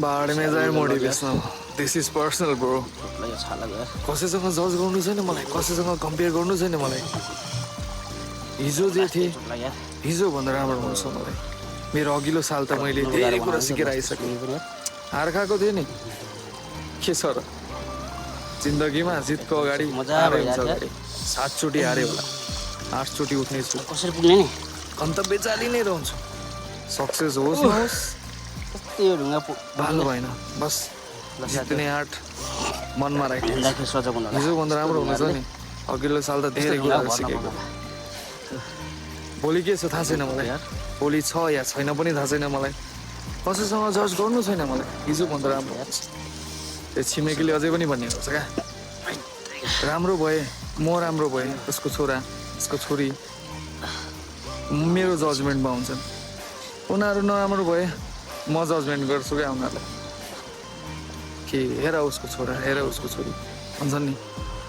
बाहर में जाए motivational this is personal bro कसैसँग जज गर्नु छैन मलाई कसैसँग कम्पेयर गर्नु छैन मलाई हिजो जे थिए हिजो भन्दा राम्रो हुन्छ मलाई मेरो अघिल्लो साल त मैले धेरै कुरा सिकेर आइसकेँ हार खाएको थिएँ नि के छ र जिन्दगीमा जितको अगाडि हारै हुन्छ अगाडि 7 चोटि हारे होला 8 चोटि उठ्ने छु कसरी पुग्ने नि गन्तव्य चाली नै रहन्छु सक्सेस होस् नहोस् त्यो ढुङ्गा भालो भएन बस जित्ने आँट मनमा राख्नु हिजो भन्दा राम्रो हुनु छ नि अघिल्लो साल त धेरै कुराहरू सिकेको भोलि के छ थाहा छैन मलाई भोलि छ या छैन पनि थाहा छैन मलाई कसैसँग जज गर्नु छैन मलाई हिजो भन्दा राम्रो हुन्छ त्यो छिमेकीले अझै पनि भन्ने गर्छ क्या राम्रो भए म राम्रो भए उसको छोरा उसको छोरी मेरो जजमेन्टमा हुन्छन् उनीहरू नराम्रो भए म जजमेन्ट गर्छु क्या उनीहरूलाई कि हेर उसको छोरा हेर उसको छोरी भन्छन् नि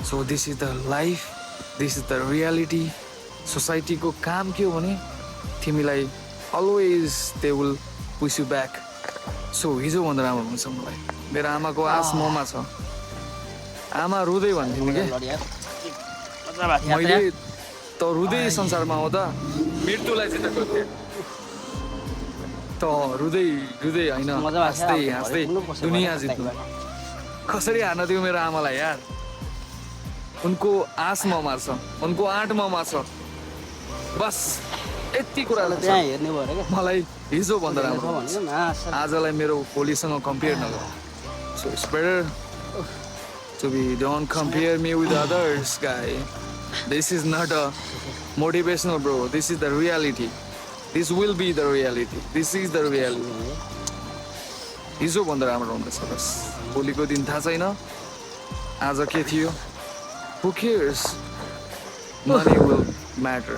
so this is the life this is the reality सोसाइटीको काम के हो भने तिमीलाई always they will push you back so हिजो भन्दा राम्रो हुन्छ मलाई मेरो आमाको आस ममा छ आमा रुँदै भन्थ्यो कि मैले त रुँदै संसारमा आउँदा मृत्युलाई जितेको थिएँ त रुँदै रुँदै होइन हाँस्दै हाँस्दै दुनियाँ जित्नु कसरी हार्न दियो मेरो आमालाई यार उनको आस ममा छ उनको आँट ममा छ बस यति कुरालाई मलाई हिजो भन्दा राम्रो आजलाई मेरो भोलिसँग कम्पेयर नगर so it's better to be don't compare me with others guy this is not a motivational bro this is the reality this will be the reality this is the reality हिजो भन्दा राम्रो हुँदैछ बस भोलिको दिन थाहा छैन आज के थियो who cares money will matter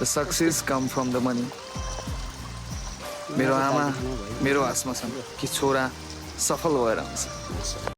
the success come from the money मेरो आमा मेरो आसमा छन् कि छोरा सफल भएर आउँछ